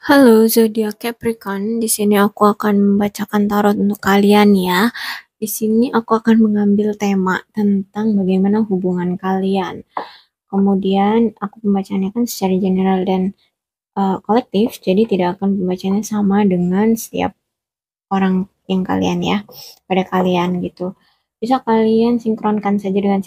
Halo zodiak Capricorn, di sini aku akan membacakan tarot untuk kalian ya. Di sini aku akan mengambil tema tentang bagaimana hubungan kalian. Kemudian aku pembacanya kan secara general dan kolektif, jadi tidak akan pembacanya sama dengan setiap orang yang kalian ya, pada kalian gitu. Bisa kalian sinkronkan saja dengan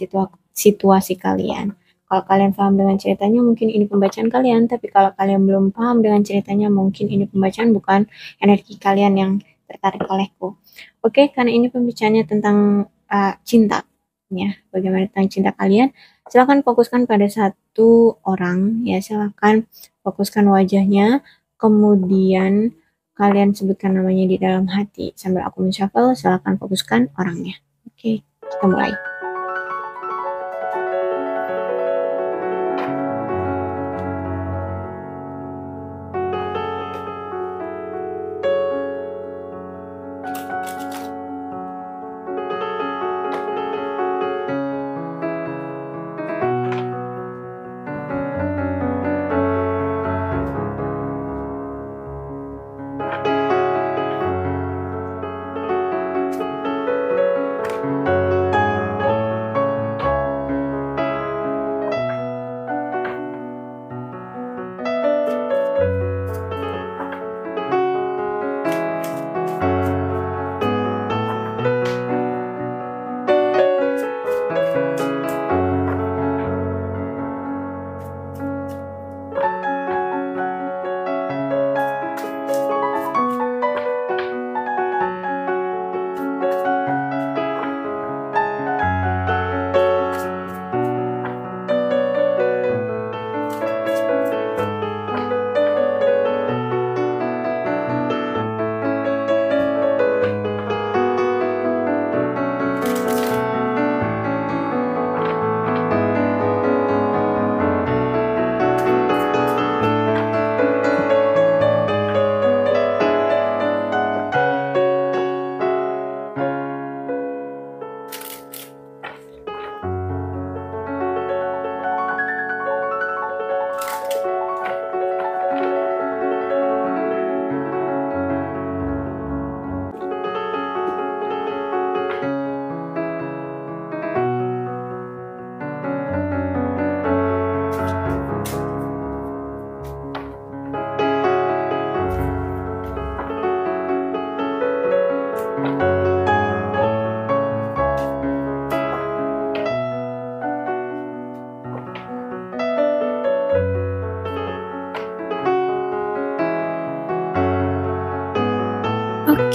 situasi kalian. Kalau kalian paham dengan ceritanya, mungkin ini pembacaan kalian. Tapi kalau kalian belum paham dengan ceritanya, mungkin ini pembacaan bukan energi kalian yang tertarik olehku. Oke, karena ini pembicaraannya tentang cinta, ya. Bagaimana tentang cinta kalian? Silakan fokuskan pada satu orang, ya. Silakan fokuskan wajahnya, kemudian kalian sebutkan namanya di dalam hati. Sambil aku menshuffle, silakan fokuskan orangnya. Oke, kita mulai.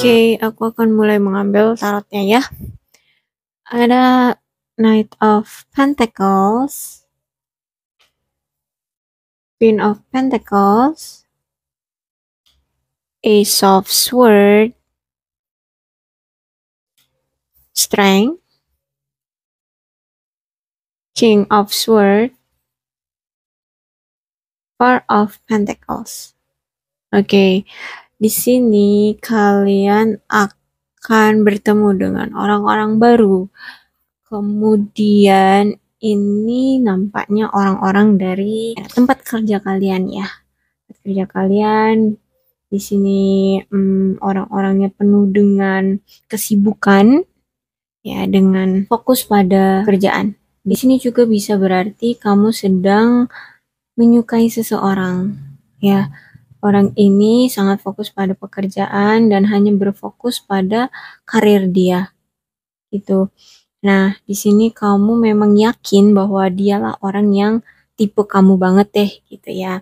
Oke, aku akan mulai mengambil tarotnya ya. Ada Knight of Pentacles, Queen of Pentacles, Ace of Swords, Strength, King of Swords, Four of Pentacles. Oke, di sini kalian akan bertemu dengan orang-orang baru. Kemudian ini nampaknya orang-orang dari tempat kerja kalian ya. Tempat kerja kalian di sini orang-orangnya penuh dengan kesibukan ya, dengan fokus pada kerjaan. Di sini juga bisa berarti kamu sedang menyukai seseorang ya. Orang ini sangat fokus pada pekerjaan dan hanya berfokus pada karir dia gitu. Nah, di sini kamu memang yakin bahwa dialah orang yang tipe kamu banget deh gitu ya.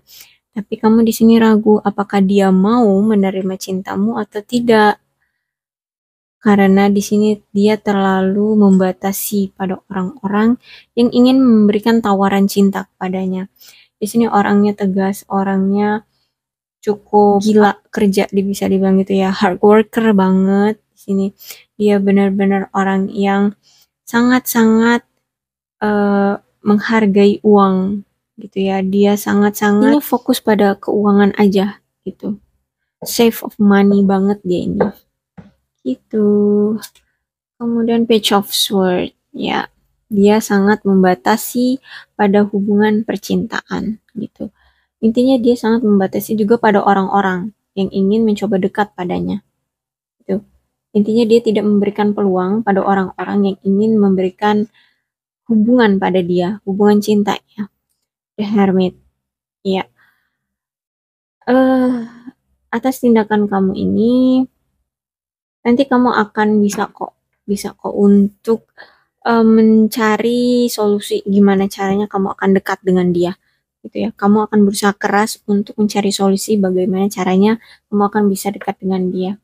Tapi kamu di sini ragu apakah dia mau menerima cintamu atau tidak. Karena di sini dia terlalu membatasi pada orang-orang yang ingin memberikan tawaran cinta kepadanya. Di sini orangnya tegas, orangnya cukup gila kerja, bisa dibilang gitu ya, hard worker banget. Di sini dia benar-benar orang yang sangat-sangat menghargai uang gitu ya. Dia sangat-sangat fokus pada keuangan aja gitu. Save of money banget dia ini. Gitu. Kemudian Page of Sword ya. Dia sangat membatasi pada hubungan percintaan gitu. Intinya dia sangat membatasi juga pada orang-orang yang ingin mencoba dekat padanya. Gitu. Intinya dia tidak memberikan peluang pada orang-orang yang ingin memberikan hubungan pada dia, hubungan cinta ya. The Hermit. Ya. Eh, atas tindakan kamu ini nanti kamu akan bisa kok untuk mencari solusi gimana caranya kamu akan dekat dengan dia gitu ya. Kamu akan berusaha keras untuk mencari solusi bagaimana caranya kamu akan bisa dekat dengan dia.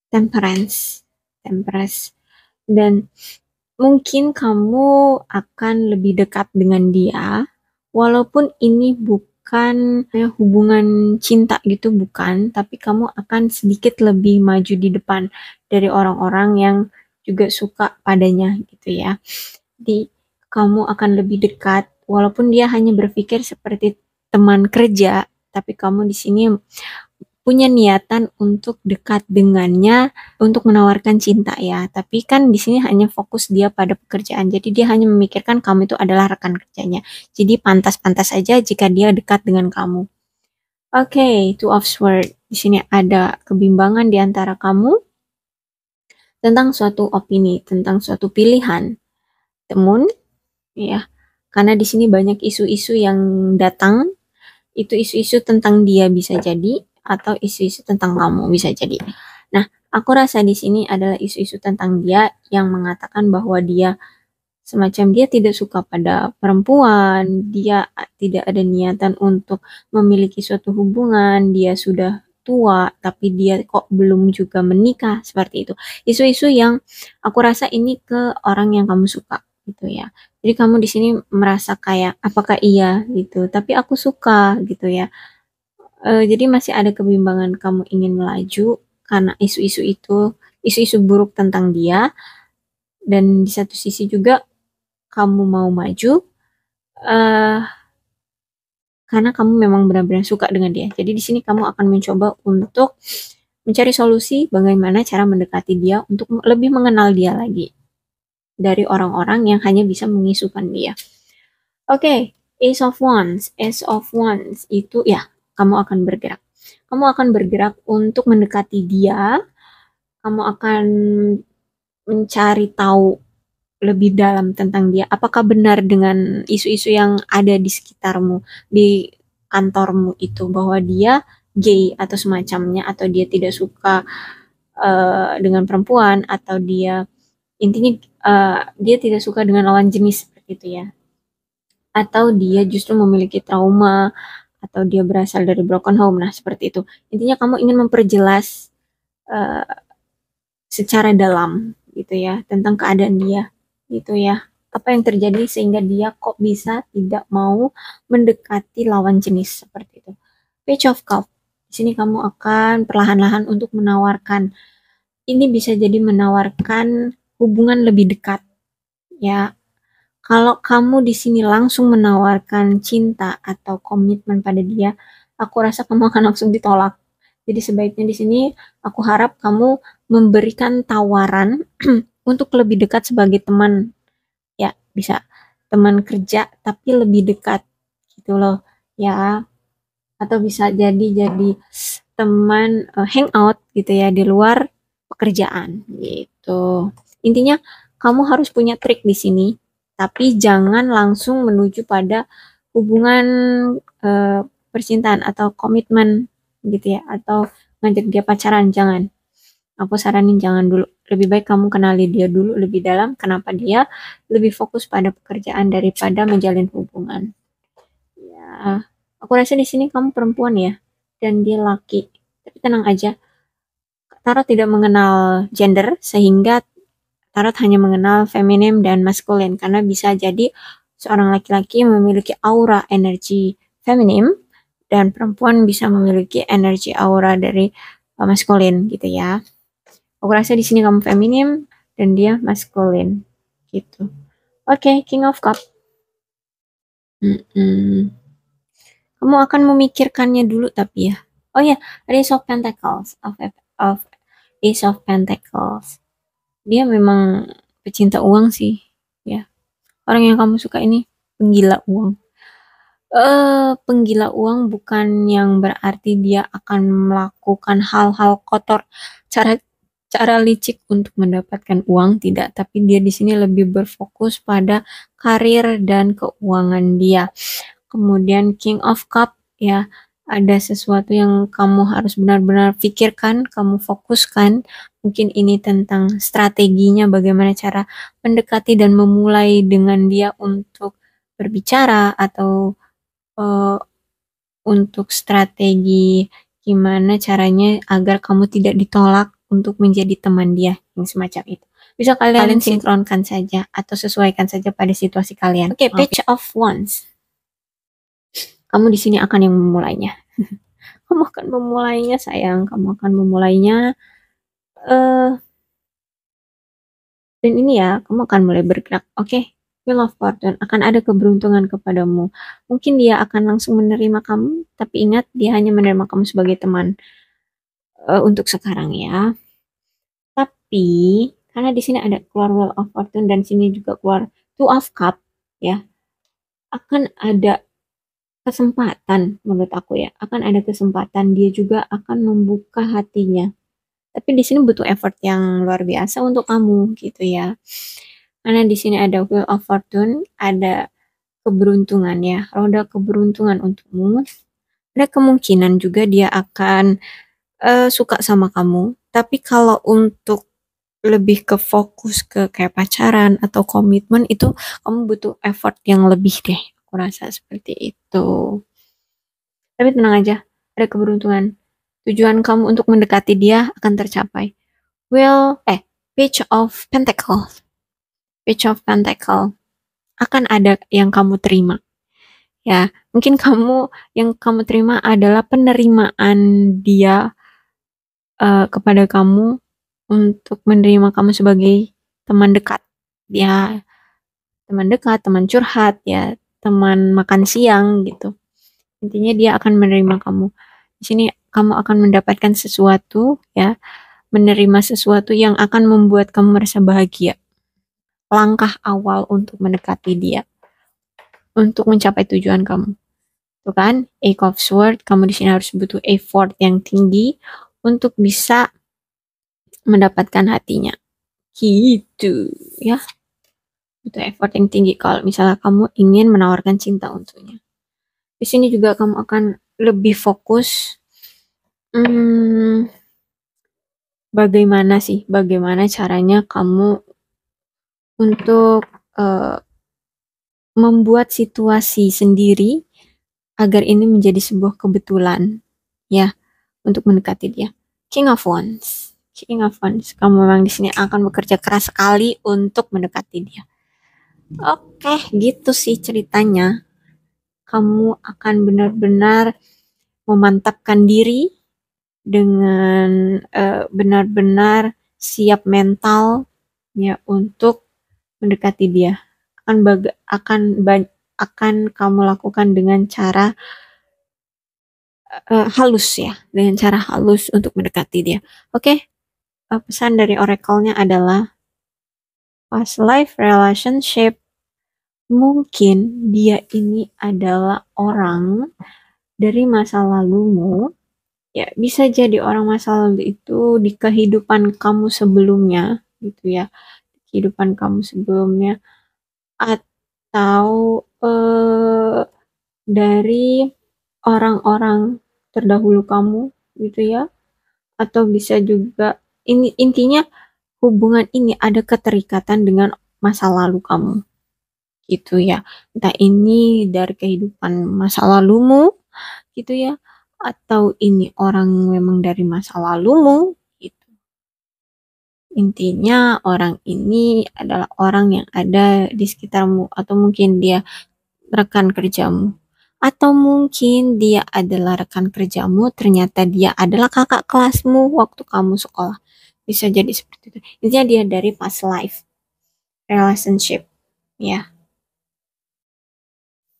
Temperance, temperance. Dan mungkin kamu akan lebih dekat dengan dia walaupun ini bukan hubungan cinta gitu, bukan, tapi kamu akan sedikit lebih maju di depan dari orang-orang yang juga suka padanya gitu ya. Jadi kamu akan lebih dekat walaupun dia hanya berpikir seperti teman kerja, tapi kamu di sini punya niatan untuk dekat dengannya untuk menawarkan cinta ya. Tapi kan di sini hanya fokus dia pada pekerjaan. Jadi dia hanya memikirkan kamu itu adalah rekan kerjanya. Jadi pantas-pantas saja jika dia dekat dengan kamu. Oke, Two of Swords. Di sini ada kebimbangan di antara kamu tentang suatu opini, tentang suatu pilihan. Temun, ya. Karena di sini banyak isu-isu yang datang, itu isu-isu tentang dia bisa jadi, atau isu-isu tentang kamu bisa jadi. Nah, aku rasa di sini adalah isu-isu tentang dia yang mengatakan bahwa dia semacam dia tidak suka pada perempuan, dia tidak ada niatan untuk memiliki suatu hubungan, dia sudah tua, tapi dia kok belum juga menikah, seperti itu. Isu-isu yang aku rasa ini ke orang yang kamu suka, gitu ya. Jadi kamu di sini merasa kayak, apakah iya gitu, tapi aku suka gitu ya. Jadi masih ada kebimbangan kamu ingin melaju karena isu-isu itu, isu-isu buruk tentang dia, dan di satu sisi juga kamu mau maju eh karena kamu memang benar-benar suka dengan dia. Jadi di sini kamu akan mencoba untuk mencari solusi bagaimana cara mendekati dia untuk lebih mengenal dia lagi dari orang-orang yang hanya bisa mengisukan dia. Oke, Ace of Wands. Ace of Wands itu ya, kamu akan bergerak. Kamu akan bergerak untuk mendekati dia. Kamu akan mencari tahu lebih dalam tentang dia. Apakah benar dengan isu-isu yang ada di sekitarmu, di kantormu itu, bahwa dia gay atau semacamnya, atau dia tidak suka dengan perempuan, atau dia intinya dia tidak suka dengan lawan jenis seperti itu ya. Atau dia justru memiliki trauma, atau dia berasal dari broken home. Nah, seperti itu. Intinya kamu ingin memperjelas eh, secara dalam gitu ya tentang keadaan dia gitu ya, apa yang terjadi sehingga dia kok bisa tidak mau mendekati lawan jenis seperti itu. Page of Cup, di sini kamu akan perlahan-lahan untuk menawarkan, ini bisa jadi menawarkan hubungan lebih dekat ya. Kalau kamu di sini langsung menawarkan cinta atau komitmen pada dia, aku rasa kamu akan langsung ditolak. Jadi sebaiknya di sini aku harap kamu memberikan tawaran untuk lebih dekat sebagai teman. Ya, bisa teman kerja tapi lebih dekat gitu loh. Ya, atau bisa jadi teman hangout gitu ya di luar pekerjaan gitu. Intinya kamu harus punya trik di sini, tapi jangan langsung menuju pada hubungan eh, percintaan atau komitmen gitu ya, atau ngajak dia pacaran, jangan. Aku saranin jangan dulu. Lebih baik kamu kenali dia dulu lebih dalam, kenapa dia lebih fokus pada pekerjaan daripada menjalin hubungan. Ya, aku rasa di sini kamu perempuan ya, dan dia laki. Tapi tenang aja, Tarot tidak mengenal gender, sehingga Tarot hanya mengenal feminim dan maskulin, karena bisa jadi seorang laki-laki memiliki aura energi feminim, dan perempuan bisa memiliki energi aura dari maskulin gitu ya. Aku rasa di sini kamu feminim dan dia maskulin gitu. Oke, King of Cup. Mm-mm. Kamu akan memikirkannya dulu tapi ya. Oh ya, Ace of Pentacles, of Ace of Pentacles. Dia memang pecinta uang sih, ya. Orang yang kamu suka ini penggila uang. Penggila uang bukan yang berarti dia akan melakukan hal-hal kotor, cara cara licik untuk mendapatkan uang, tidak, tapi dia di sini lebih berfokus pada karir dan keuangan dia. Kemudian King of Cup, ya, ada sesuatu yang kamu harus benar-benar pikirkan, kamu fokuskan. Mungkin ini tentang strateginya, bagaimana cara mendekati dan memulai dengan dia untuk berbicara, atau eh, untuk strategi gimana caranya agar kamu tidak ditolak untuk menjadi teman dia, yang semacam itu. Bisa kalian sinkronkan saja atau sesuaikan saja pada situasi kalian. Oke, Page of Wands. Kamu di sini akan yang memulainya. Kamu akan memulainya, sayang. Kamu akan memulainya. eh dan ini ya, kamu akan mulai bergerak. Oke, Wheel of Fortune, akan ada keberuntungan kepadamu. Mungkin dia akan langsung menerima kamu, tapi ingat, dia hanya menerima kamu sebagai teman untuk sekarang ya. Tapi karena di sini ada keluar Wheel of Fortune dan sini juga keluar Two of Cup, ya, akan ada kesempatan, menurut aku ya, akan ada kesempatan, dia juga akan membuka hatinya. Tapi di sini butuh effort yang luar biasa untuk kamu gitu ya. Karena di sini ada Wheel of Fortune, ada keberuntungan ya, roda keberuntungan untukmu. Ada kemungkinan juga dia akan suka sama kamu. Tapi kalau untuk lebih ke fokus ke kayak pacaran atau komitmen, itu kamu butuh effort yang lebih deh. Aku rasa seperti itu. Tapi tenang aja, ada keberuntungan. Tujuan kamu untuk mendekati dia akan tercapai. Page of Pentacle. Page of Pentacle. Akan ada yang kamu terima. Ya, mungkin yang kamu terima adalah penerimaan dia kepada kamu untuk menerima kamu sebagai teman dekat. Ya, teman dekat, teman curhat, ya, teman makan siang gitu. Intinya dia akan menerima kamu. Di sini kamu akan mendapatkan sesuatu, ya, menerima sesuatu yang akan membuat kamu merasa bahagia. Langkah awal untuk mendekati dia, untuk mencapai tujuan kamu. Tuh kan, Eight of Swords, kamu di sini harus butuh effort yang tinggi untuk bisa mendapatkan hatinya. Gitu, ya. Butuh effort yang tinggi kalau misalnya kamu ingin menawarkan cinta untuknya. Di sini juga kamu akan lebih fokus bagaimana caranya kamu untuk membuat situasi sendiri agar ini menjadi sebuah kebetulan, ya, untuk mendekati dia. King of Wands. King of Wands. Kamu memang di sini akan bekerja keras sekali untuk mendekati dia. Oke, gitu sih ceritanya. Kamu akan benar-benar memantapkan diri dengan benar-benar siap mental ya untuk mendekati dia. Akan kamu lakukan dengan cara halus ya, dengan cara halus untuk mendekati dia. Oke, pesan dari oracle-nya adalah past life relationship. Mungkin dia ini adalah orang dari masa lalumu. Ya, bisa jadi orang masa lalu itu di kehidupan kamu sebelumnya, gitu ya. Kehidupan kamu sebelumnya, atau dari orang-orang terdahulu kamu, gitu ya. Atau bisa juga, ini intinya hubungan ini ada keterikatan dengan masa lalu kamu, gitu ya. Entah ini dari kehidupan masa lalumu, gitu ya, atau ini orang memang dari masa lalumu, gitu. Intinya orang ini adalah orang yang ada di sekitarmu, atau mungkin dia rekan kerjamu, atau mungkin dia adalah rekan kerjamu, ternyata dia adalah kakak kelasmu waktu kamu sekolah. Bisa jadi seperti itu. Intinya dia dari past life relationship, ya.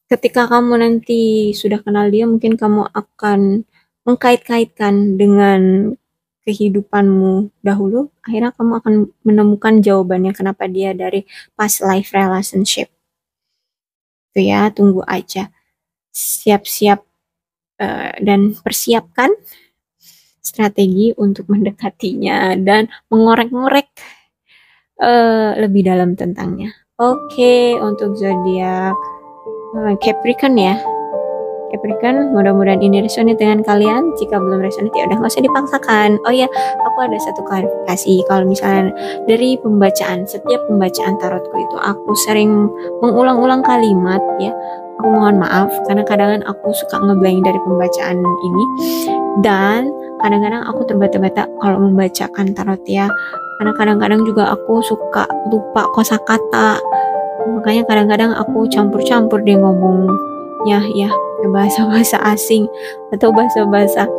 Ketika kamu nanti sudah kenal dia, mungkin kamu akan mengkait-kaitkan dengan kehidupanmu dahulu. Akhirnya kamu akan menemukan jawabannya kenapa dia dari past life relationship. Itu ya, tunggu aja. siap-siap dan persiapkan strategi untuk mendekatinya dan mengorek-ngorek lebih dalam tentangnya. Oke, untuk zodiak Capricorn ya. Capricorn, mudah-mudahan ini resonate dengan kalian. Jika belum resonate ya udah nggak usah dipaksakan. Oh ya, aku ada satu klarifikasi. Kalau misalnya dari pembacaan, setiap pembacaan tarotku itu aku sering mengulang-ulang kalimat ya. Aku mohon maaf karena kadang aku suka ngeblank dari pembacaan ini dan kadang-kadang aku terbata-bata kalau membacakan tarot ya. Karena kadang-kadang juga aku suka lupa kosakata. Makanya kadang-kadang aku campur-campur deh ngomongnya ya, bahasa-bahasa asing atau bahasa-bahasa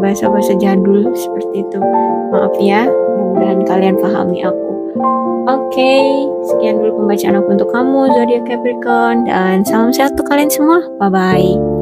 bahasa-bahasa jadul seperti itu. Maaf ya, mudah-mudahan kalian pahami aku. Oke, sekian dulu pembacaan aku untuk kamu zodiak Capricorn dan salam sehat untuk kalian semua. Bye bye.